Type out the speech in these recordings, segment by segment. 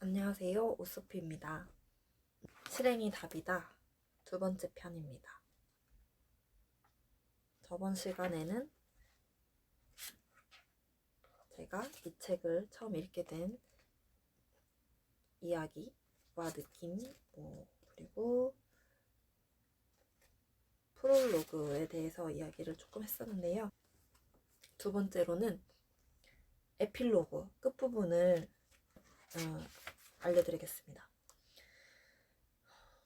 안녕하세요, 오소피입니다. 실행이 답이다. 두 번째 편입니다. 저번 시간에는 제가 이 책을 처음 읽게 된 이야기와 느낌, 그리고 프롤로그에 대해서 이야기를 조금 했었는데요. 두 번째로는 에필로그, 끝부분을 알려드리겠습니다.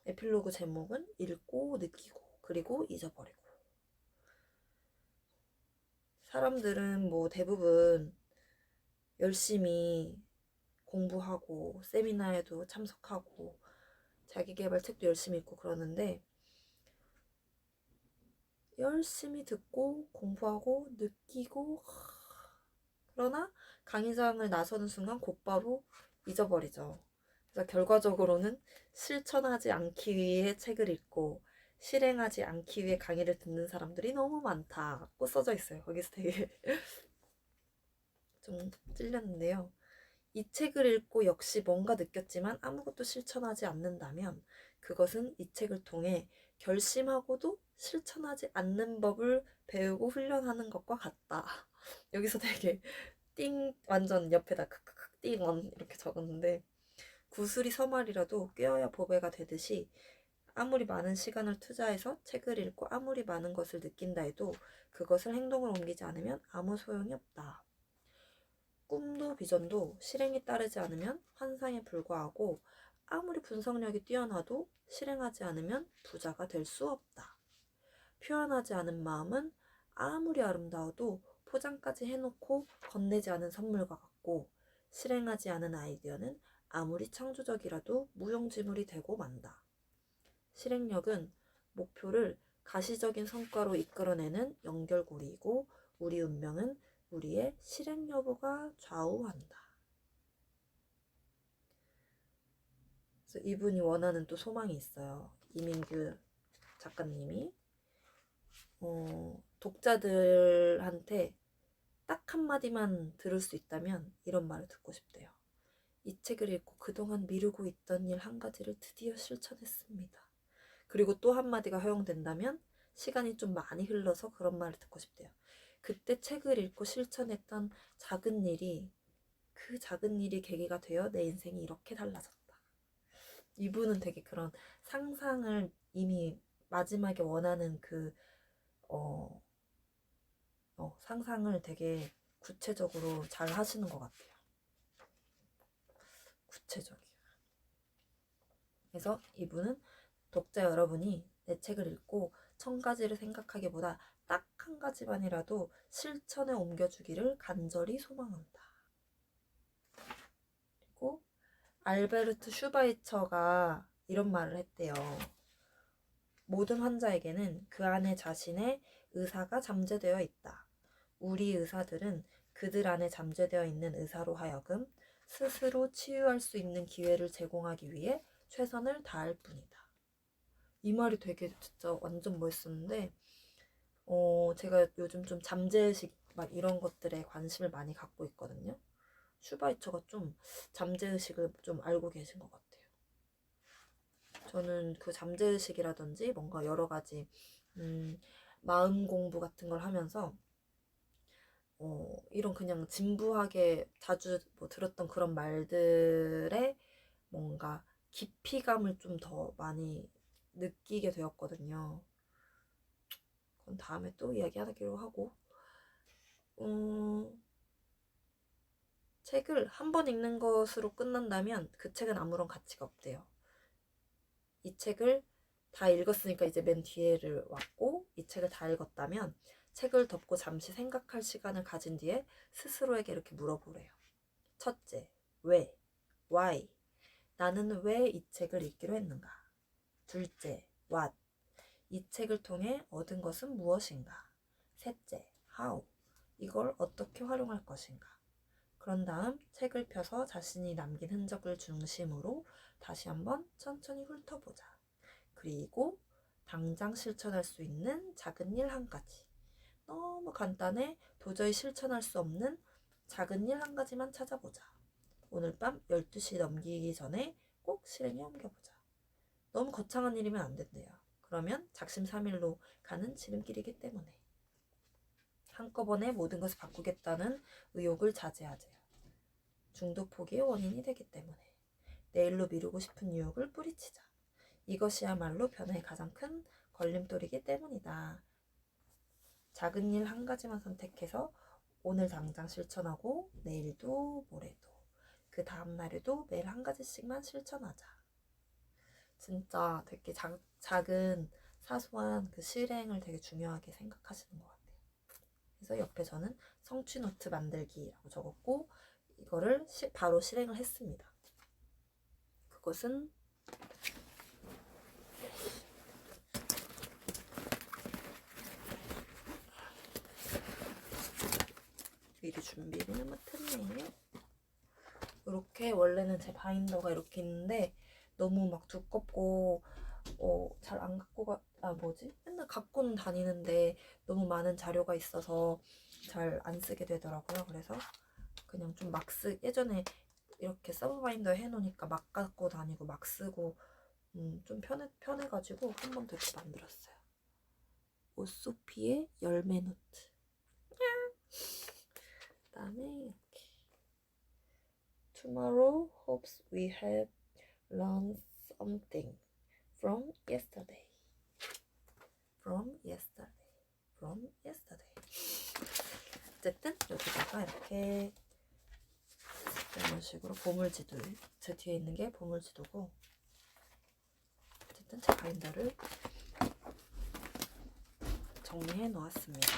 에필로그 제목은 읽고 느끼고 그리고 잊어버리고. 사람들은 대부분 열심히 공부하고 세미나에도 참석하고 자기계발 책도 열심히 읽고 그러는데, 열심히 듣고 공부하고 느끼고 그러나 강의장을 나서는 순간 곧바로 잊어버리죠. 그래서 결과적으로는 실천하지 않기 위해 책을 읽고 실행하지 않기 위해 강의를 듣는 사람들이 너무 많다고 써져 있어요. 거기서 되게 좀 찔렸는데요. 이 책을 읽고 역시 뭔가 느꼈지만 아무것도 실천하지 않는다면 그것은 이 책을 통해 결심하고도 실천하지 않는 법을 배우고 훈련하는 것과 같다. 여기서 되게 완전 옆에다 크크크 띵원 이렇게 적었는데, 구슬이 서말이라도 꿰어야 보배가 되듯이 아무리 많은 시간을 투자해서 책을 읽고 아무리 많은 것을 느낀다 해도 그것을 행동으로 옮기지 않으면 아무 소용이 없다. 꿈도 비전도 실행이 따르지 않으면 환상에 불과하고 아무리 분석력이 뛰어나도 실행하지 않으면 부자가 될 수 없다. 표현하지 않은 마음은 아무리 아름다워도 포장까지 해놓고 건네지 않은 선물과 같고, 실행하지 않은 아이디어는 아무리 창조적이라도 무용지물이 되고 만다. 실행력은 목표를 가시적인 성과로 이끌어내는 연결고리이고, 우리 운명은 우리의 실행 여부가 좌우한다. 그래서 이분이 원하는 또 소망이 있어요. 이민규 작가님이 독자들한테 딱 한마디만 들을 수 있다면 이런 말을 듣고 싶대요. 이 책을 읽고 그동안 미루고 있던 일 한 가지를 드디어 실천했습니다. 그리고 또 한마디가 허용된다면 시간이 좀 많이 흘러서 그런 말을 듣고 싶대요. 그때 책을 읽고 실천했던 그 작은 일이 계기가 되어 내 인생이 이렇게 달라졌다. 이분은 되게 그런 상상을 이미 마지막에 원하는 상상을 되게 구체적으로 잘 하시는 것 같아요. 구체적이에요. 그래서 이분은 독자 여러분이 내 책을 읽고 1000가지를 생각하기보다 딱 한 가지만이라도 실천에 옮겨주기를 간절히 소망한다. 그리고 알베르트 슈바이처가 이런 말을 했대요. 모든 환자에게는 그 안에 자신의 의사가 잠재되어 있다. 우리 의사들은 그들 안에 잠재되어 있는 의사로 하여금 스스로 치유할 수 있는 기회를 제공하기 위해 최선을 다할 뿐이다. 이 말이 되게 진짜 완전 멋있었는데, 제가 요즘 좀 잠재의식 막 이런 것들에 관심을 많이 갖고 있거든요. 슈바이처가 좀 잠재의식을 좀 알고 계신 것 같아요. 저는 그 잠재의식이라든지 뭔가 여러 가지 마음 공부 같은 걸 하면서 이런 그냥 진부하게 자주 들었던 그런 말들에 뭔가 깊이감을 좀 더 많이 느끼게 되었거든요. 그건 다음에 또 이야기하기로 하고, 책을 한 번 읽는 것으로 끝난다면 그 책은 아무런 가치가 없대요. 이 책을 다 읽었으니까 이제 맨 뒤에를 왔고, 이 책을 다 읽었다면 책을 덮고 잠시 생각할 시간을 가진 뒤에 스스로에게 이렇게 물어보래요. 첫째, 왜? why? 나는 왜 이 책을 읽기로 했는가? 둘째, what? 이 책을 통해 얻은 것은 무엇인가? 셋째, how? 이걸 어떻게 활용할 것인가? 그런 다음 책을 펴서 자신이 남긴 흔적을 중심으로 다시 한번 천천히 훑어보자. 그리고 당장 실천할 수 있는 작은 일 한 가지. 너무 간단해 도저히 실천할 수 없는 작은 일 한 가지만 찾아보자. 오늘 밤 12시 넘기기 전에 꼭 실행에 옮겨보자. 너무 거창한 일이면 안 된대요. 그러면 작심삼일로 가는 지름길이기 때문에. 한꺼번에 모든 것을 바꾸겠다는 의욕을 자제하세요. 중도 포기의 원인이 되기 때문에. 내일로 미루고 싶은 유혹을 뿌리치자. 이것이야말로 변화의 가장 큰 걸림돌이기 때문이다. 작은 일 한 가지만 선택해서 오늘 당장 실천하고 내일도 모레도 그 다음날에도 매일 한 가지씩만 실천하자. 진짜 되게 작은 사소한 그 실행을 되게 중요하게 생각하시는 것 같아요. 그래서 옆에 저는 성취 노트 만들기라고 적었고 이거를 바로 실행을 했습니다. 그것은 미리 준비를 못했네요. 이렇게 원래는 제 바인더가 이렇게 있는데 너무 막 두껍고 잘 안 갖고 맨날 갖고는 다니는데 너무 많은 자료가 있어서 잘 안 쓰게 되더라고요. 그래서 그냥 좀 막 예전에 이렇게 서브 바인더 해놓으니까 막 갖고 다니고 막 쓰고 좀 편해가지고 한 번 더 이렇게 만들었어요. 오소피의 열매 노트. 그다음에 이렇게 Tomorrow hopes we have learned something from yesterday. From yesterday. From yesterday. 어쨌든 여기다가 이렇게 이런 식으로 보물지도, 제 뒤에 있는 게 보물지도고, 어쨌든 제 바인더를 정리해 놓았습니다.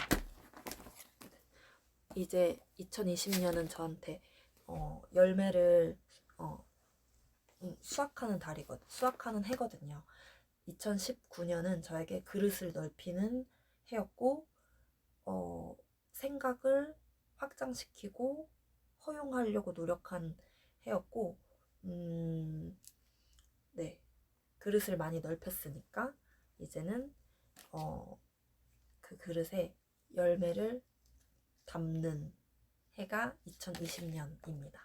이제 2020년은 저한테 열매를 수확하는 수확하는 해거든요. 2019년은 저에게 그릇을 넓히는 해였고 생각을 확장시키고 허용하려고 노력한 해였고 네, 그릇을 많이 넓혔으니까 이제는 그 그릇에 열매를 담는 해가 2020년입니다.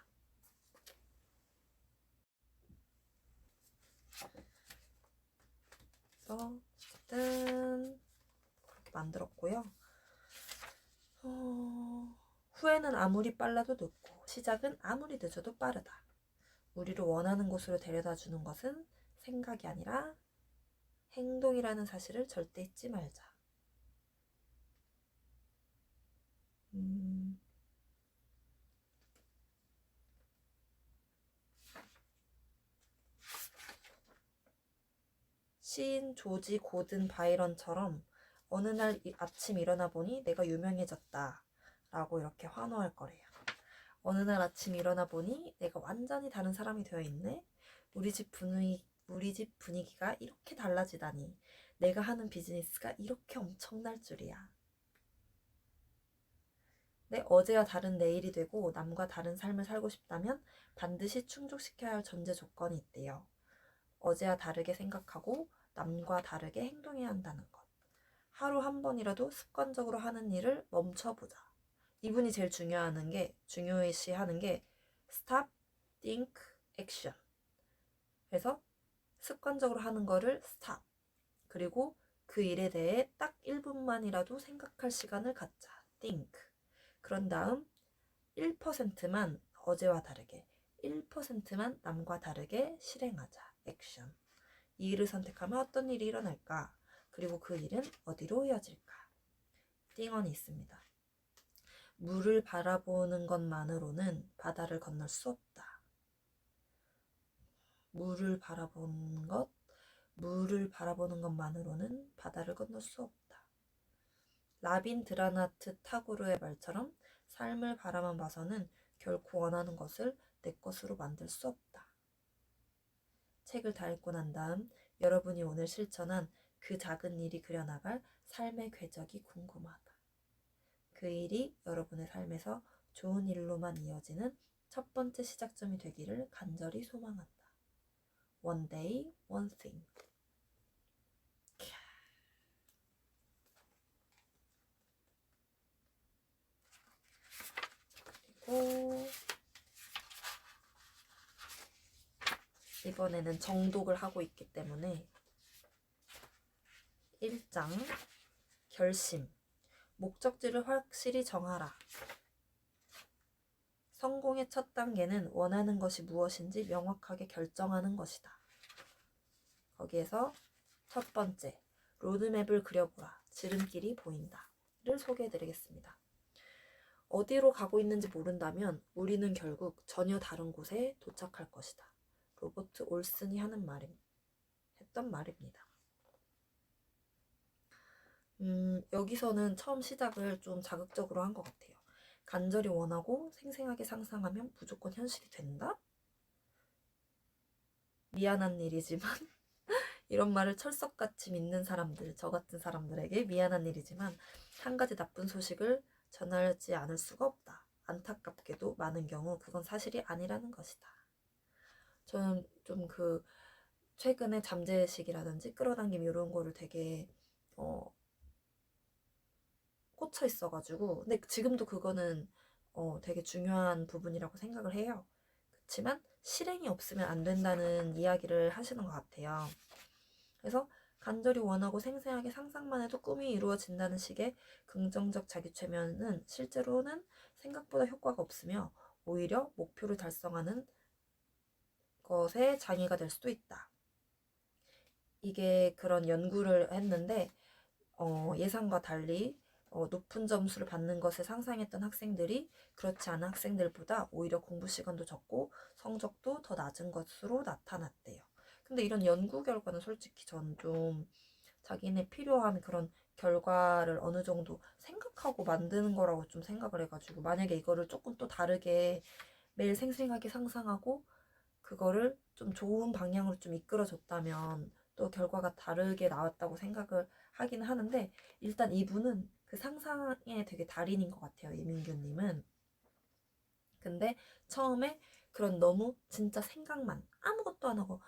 그래서 어쨌든 그렇게 만들었고요. 후회는 아무리 빨라도 늦고 시작은 아무리 늦어도 빠르다. 우리를 원하는 곳으로 데려다 주는 것은 생각이 아니라 행동이라는 사실을 절대 잊지 말자. 시인 조지 고든 바이런처럼 어느 날 아침 일어나 보니 내가 유명해졌다 라고 이렇게 환호할 거래요. 어느 날 아침 일어나 보니 내가 완전히 다른 사람이 되어 있네. 우리 집 분위기가 이렇게 달라지다니. 내가 하는 비즈니스가 이렇게 엄청날 줄이야. 내 어제와 다른 내일이 되고 남과 다른 삶을 살고 싶다면 반드시 충족시켜야 할 전제 조건이 있대요. 어제와 다르게 생각하고 남과 다르게 행동해야 한다는 것. 하루 한 번이라도 습관적으로 하는 일을 멈춰보자. 이분이 제일 중요시하는 게 stop, think, action. 그래서 습관적으로 하는 거를 stop. 그리고 그 일에 대해 딱 1분만이라도 생각할 시간을 갖자. think. 그런 다음 1%만 어제와 다르게 1%만 남과 다르게 실행하자. action. 이 일을 선택하면 어떤 일이 일어날까? 그리고 그 일은 어디로 이어질까? 띵언이 있습니다. 물을 바라보는 것만으로는 바다를 건널 수 없다. 물을 바라보는 것만으로는 바다를 건널 수 없다. 라빈드라나트 타고르의 말처럼 삶을 바라만 봐서는 결코 원하는 것을 내 것으로 만들 수 없다. 책을 다 읽고 난 다음 여러분이 오늘 실천한 그 작은 일이 그려나갈 삶의 궤적이 궁금하다. 그 일이 여러분의 삶에서 좋은 일로만 이어지는 첫 번째 시작점이 되기를 간절히 소망한다. One day, one thing. 그리고 이번에는 정독을 하고 있기 때문에 1장 결심. 목적지를 확실히 정하라. 성공의 첫 단계는 원하는 것이 무엇인지 명확하게 결정하는 것이다. 거기에서 첫 번째, 로드맵을 그려보라. 지름길이 보인다. 를 소개해드리겠습니다. 어디로 가고 있는지 모른다면 우리는 결국 전혀 다른 곳에 도착할 것이다. 로버트 올슨이 했던 말입니다. 여기서는 처음 시작을 좀 자극적으로 한 것 같아요. 간절히 원하고 생생하게 상상하면 무조건 현실이 된다? 미안한 일이지만 이런 말을 철석같이 믿는 사람들, 저 같은 사람들에게 미안한 일이지만 한 가지 나쁜 소식을 전하지 않을 수가 없다. 안타깝게도 많은 경우 그건 사실이 아니라는 것이다. 저는 좀 최근에 잠재의식이라든지 끌어당김 이런 거를 되게 꽂혀 있어가지고, 근데 지금도 그거는 되게 중요한 부분이라고 생각을 해요. 그렇지만 실행이 없으면 안 된다는 이야기를 하시는 것 같아요. 그래서 간절히 원하고 생생하게 상상만 해도 꿈이 이루어진다는 식의 긍정적 자기최면은 실제로는 생각보다 효과가 없으며 오히려 목표를 달성하는 것에 장애가 될 수도 있다. 이게 그런 연구를 했는데 예상과 달리 높은 점수를 받는 것을 상상했던 학생들이 그렇지 않은 학생들보다 오히려 공부 시간도 적고 성적도 더 낮은 것으로 나타났대요. 근데 이런 연구 결과는 솔직히 전 좀 자기네 필요한 그런 결과를 어느 정도 생각하고 만드는 거라고 좀 생각을 해가지고, 만약에 이거를 조금 또 다르게 매일 생생하게 상상하고 그거를 좀 좋은 방향으로 좀 이끌어줬다면 또 결과가 다르게 나왔다고 생각을 하긴 하는데, 일단 이분은 그 상상에 되게 달인인 것 같아요, 이민규님은. 근데 처음에 그런 너무 진짜 생각만 아무것도 안 하고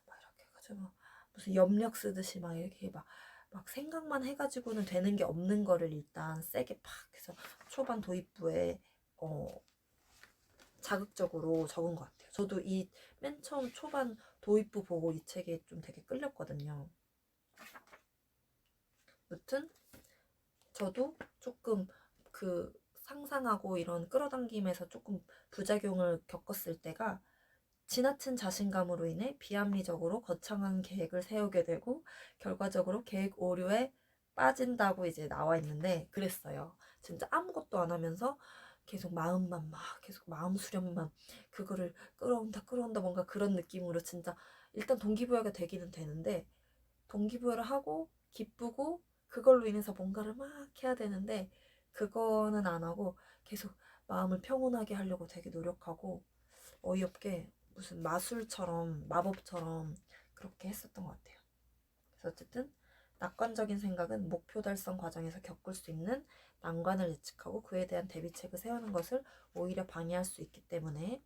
막 이렇게 해가지고 무슨 염력 쓰듯이 막 이렇게 막 생각만 해가지고는 되는 게 없는 거를 일단 세게 팍 해서 초반 도입부에 자극적으로 적은 것 같아요. 저도 이 맨 처음 초반 도입부 보고 이 책에 좀 되게 끌렸거든요. 무튼 저도 조금 상상하고 이런 끌어당김에서 조금 부작용을 겪었을 때가 지나친 자신감으로 인해 비합리적으로 거창한 계획을 세우게 되고 결과적으로 계획 오류에 빠진다고 이제 나와 있는데, 그랬어요. 진짜 아무것도 안 하면서 계속 마음만 막 계속 마음 수련만 그거를 끌어온다 뭔가 그런 느낌으로 진짜 일단 동기부여가 되기는 되는데, 동기부여를 하고 기쁘고 그걸로 인해서 뭔가를 막 해야 되는데 그거는 안 하고 계속 마음을 평온하게 하려고 되게 노력하고 어이없게 무슨 마술처럼 마법처럼 그렇게 했었던 것 같아요. 그래서 어쨌든 낙관적인 생각은 목표 달성 과정에서 겪을 수 있는 난관을 예측하고 그에 대한 대비책을 세우는 것을 오히려 방해할 수 있기 때문에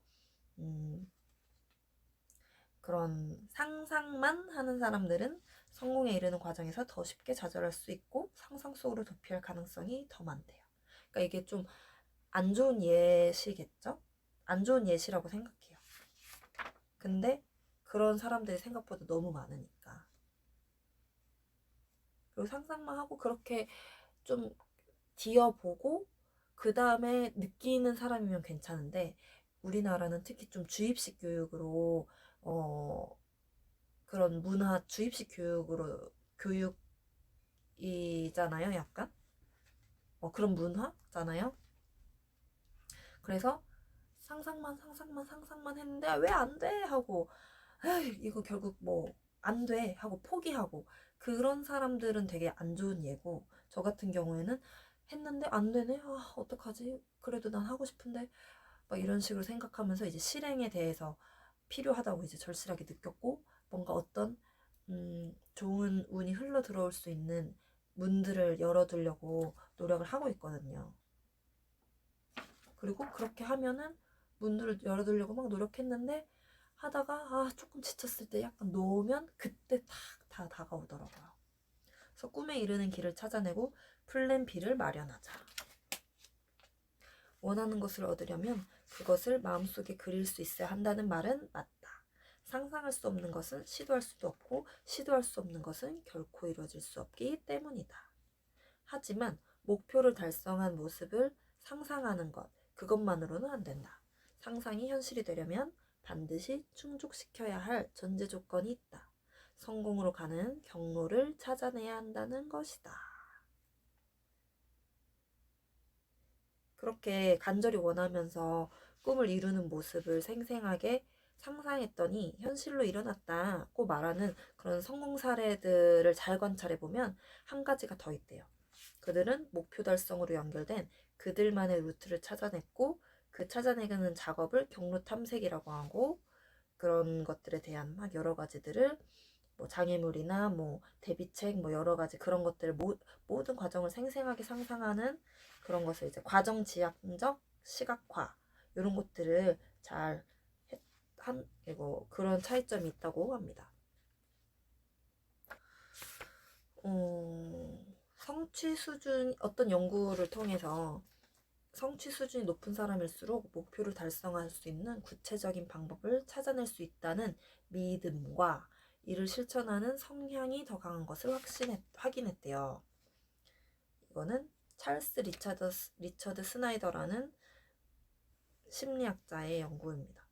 그런 상상만 하는 사람들은 성공에 이르는 과정에서 더 쉽게 좌절할 수 있고 상상 속으로 도피할 가능성이 더 많대요. 그러니까 이게 좀 안 좋은 예시겠죠? 안 좋은 예시라고 생각해요. 근데 그런 사람들이 생각보다 너무 많으니까. 그리고 상상만 하고 그렇게 좀 뒤어보고 그 다음에 느끼는 사람이면 괜찮은데, 우리나라는 특히 좀 주입식 교육으로 그런 문화 주입식 교육으로 교육이잖아요, 약간 그런 문화잖아요. 그래서 상상만 했는데 왜 안 돼 하고 에이, 이거 결국 뭐 안 돼 하고 포기하고, 그런 사람들은 되게 안 좋은 예고, 저 같은 경우에는 했는데 안 되네, 아 어떡하지, 그래도 난 하고 싶은데 막 이런 식으로 생각하면서 이제 실행에 대해서 필요하다고 이제 절실하게 느꼈고, 뭔가 어떤 좋은 운이 흘러 들어올 수 있는 문들을 열어두려고 노력을 하고 있거든요. 그리고 그렇게 하면은 문들을 열어두려고 막 노력했는데 하다가 조금 지쳤을 때 약간 놓으면 그때 다 다가오더라고요. 그래서 꿈에 이르는 길을 찾아내고 플랜 B를 마련하자. 원하는 것을 얻으려면 그것을 마음속에 그릴 수 있어야 한다는 말은 맞다. 상상을 상상할 수 없는 것은 시도할 수도 없고 시도할 수 없는 것은 결코 이루어질 수 없기 때문이다. 하지만 목표를 달성한 모습을 상상하는 것, 그것만으로는 안 된다. 상상이 현실이 되려면 반드시 충족시켜야 할 전제 조건이 있다. 성공으로 가는 경로를 찾아내야 한다는 것이다. 그렇게 간절히 원하면서 꿈을 이루는 모습을 생생하게 상상했더니 현실로 일어났다고 말하는 그런 성공 사례들을 잘 관찰해보면 한 가지가 더 있대요. 그들은 목표 달성으로 연결된 그들만의 루트를 찾아냈고 그 찾아내는 작업을 경로 탐색이라고 하고 그런 것들에 대한 막 여러 가지들을 뭐 장애물이나 뭐 대비책 뭐 여러 가지 그런 것들을 모든 과정을 생생하게 상상하는 그런 것을 이제 과정 지향적 시각화 이런 것들을 잘 한 이거 그런 차이점이 있다고 합니다. 성취 수준 어떤 연구를 통해서 성취 수준이 높은 사람일수록 목표를 달성할 수 있는 구체적인 방법을 찾아낼 수 있다는 믿음과 이를 실천하는 성향이 더 강한 것을 확인했대요. 이거는 찰스 리처드 스나이더라는 심리학자의 연구입니다.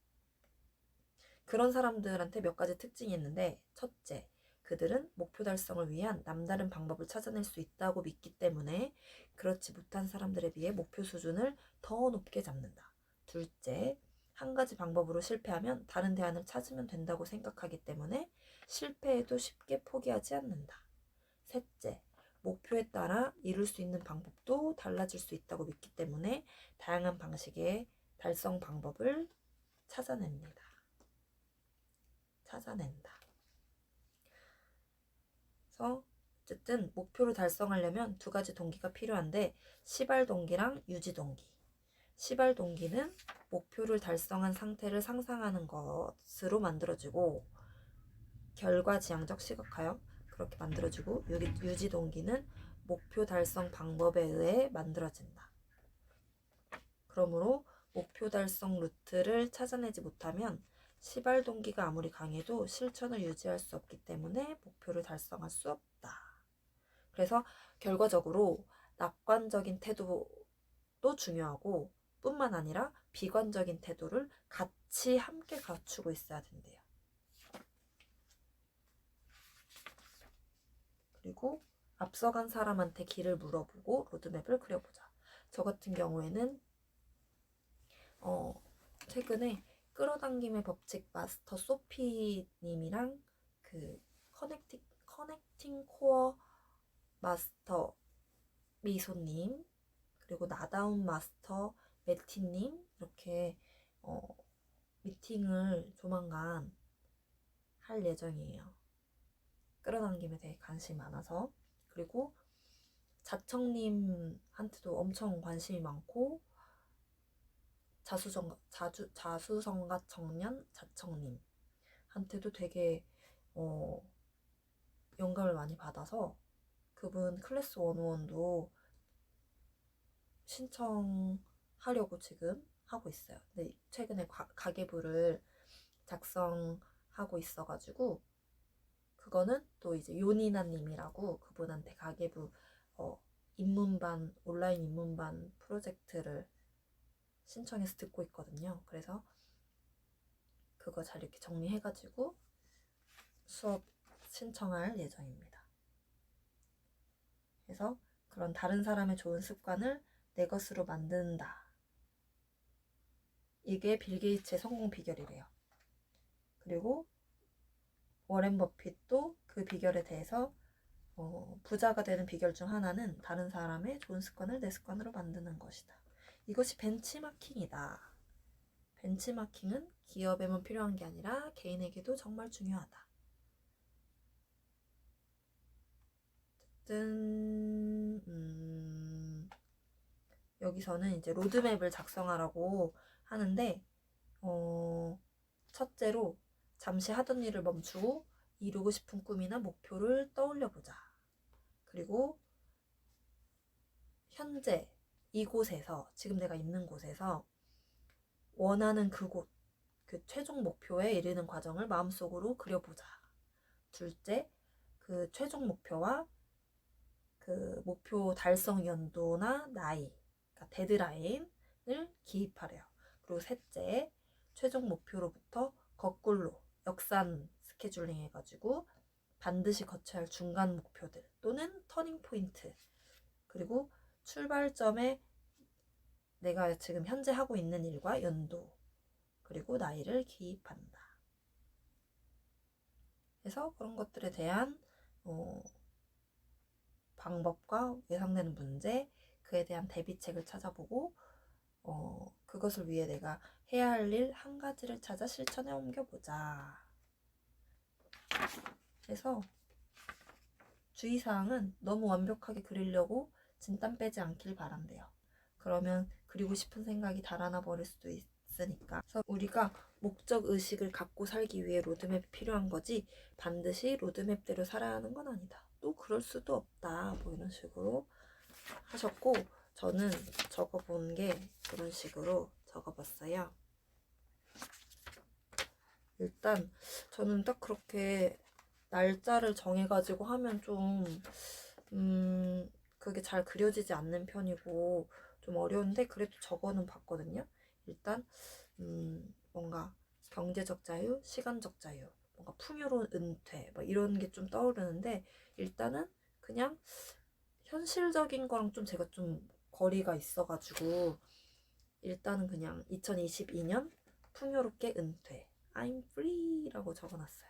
그런 사람들한테 몇 가지 특징이 있는데, 첫째, 그들은 목표 달성을 위한 남다른 방법을 찾아낼 수 있다고 믿기 때문에 그렇지 못한 사람들에 비해 목표 수준을 더 높게 잡는다. 둘째, 한 가지 방법으로 실패하면 다른 대안을 찾으면 된다고 생각하기 때문에 실패해도 쉽게 포기하지 않는다. 셋째, 목표에 따라 이룰 수 있는 방법도 달라질 수 있다고 믿기 때문에 다양한 방식의 달성 방법을 찾아낸다. 그래서 어쨌든 목표를 달성하려면 두 가지 동기가 필요한데 시발 동기랑 유지 동기. 시발 동기는 목표를 달성한 상태를 상상하는 것으로 만들어지고 결과지향적 시각화요. 그렇게 만들어지고 유지 동기는 목표 달성 방법에 의해 만들어진다. 그러므로 목표 달성 루트를 찾아내지 못하면 시발 동기가 아무리 강해도 실천을 유지할 수 없기 때문에 목표를 달성할 수 없다. 그래서 결과적으로 낙관적인 태도도 중요하고 뿐만 아니라 비관적인 태도를 같이 함께 갖추고 있어야 된대요. 그리고 앞서간 사람한테 길을 물어보고 로드맵을 그려보자. 저 같은 경우에는 최근에 끌어당김의 법칙 마스터 소피님이랑 그 커넥팅 코어 마스터 미소님 그리고 나다운 마스터 매티님 이렇게 미팅을 조만간 할 예정이에요. 끌어당김에 대해 관심이 많아서. 그리고 자청님한테도 엄청 관심이 많고 자수성가 청년 자청님한테도 되게 영감을 많이 받아서 그분 클래스 101도 신청하려고 지금 하고 있어요. 근데 최근에 가계부를 작성하고 있어가지고 그거는 또 이제 요니나님이라고 그분한테 가계부 입문반 온라인 입문반 프로젝트를 신청해서 듣고 있거든요. 그래서 그거 잘 이렇게 정리해가지고 수업 신청할 예정입니다. 그래서 그런 다른 사람의 좋은 습관을 내 것으로 만든다. 이게 빌 게이츠의 성공 비결이래요. 그리고 워렌 버핏도 그 비결에 대해서 부자가 되는 비결 중 하나는 다른 사람의 좋은 습관을 내 습관으로 만드는 것이다. 이것이 벤치마킹이다. 벤치마킹은 기업에만 필요한 게 아니라 개인에게도 정말 중요하다. 어쨌든 여기서는 이제 로드맵을 작성하라고 하는데 첫째로 잠시 하던 일을 멈추고 이루고 싶은 꿈이나 목표를 떠올려보자. 그리고 현재 이곳에서 지금 내가 있는 곳에서 원하는 그곳 그 최종 목표에 이르는 과정을 마음속으로 그려보자. 둘째, 그 최종 목표와 그 목표 달성 연도나 나이, 그러니까 데드라인을 기입하래요. 그리고 셋째, 최종 목표로부터 거꾸로 역산 스케줄링 해가지고 반드시 거쳐야 할 중간 목표들 또는 터닝 포인트, 그리고 출발점에 내가 지금 현재 하고 있는 일과 연도, 그리고 나이를 기입한다. 그래서 그런 것들에 대한 방법과 예상되는 문제, 그에 대한 대비책을 찾아보고 그것을 위해 내가 해야 할 일 한 가지를 찾아 실천에 옮겨보자. 그래서 주의사항은 너무 완벽하게 그리려고 진땀 빼지 않길 바란대요. 그러면 그리고 싶은 생각이 달아나 버릴 수도 있으니까. 그래서 우리가 목적 의식을 갖고 살기 위해 로드맵이 필요한 거지 반드시 로드맵대로 살아야 하는 건 아니다. 또 그럴 수도 없다. 뭐 이런 식으로 하셨고, 저는 적어본 게 이런 식으로 적어봤어요. 일단 저는 딱 그렇게 날짜를 정해가지고 하면 좀 그게 잘 그려지지 않는 편이고 좀 어려운데 그래도 적어는 봤거든요. 일단 뭔가 경제적 자유, 시간적 자유, 뭔가 풍요로운 은퇴 뭐 이런 게 좀 떠오르는데, 일단은 그냥 현실적인 거랑 좀 제가 좀 거리가 있어가지고 일단은 그냥 2022년 풍요롭게 은퇴 I'm free 라고 적어놨어요.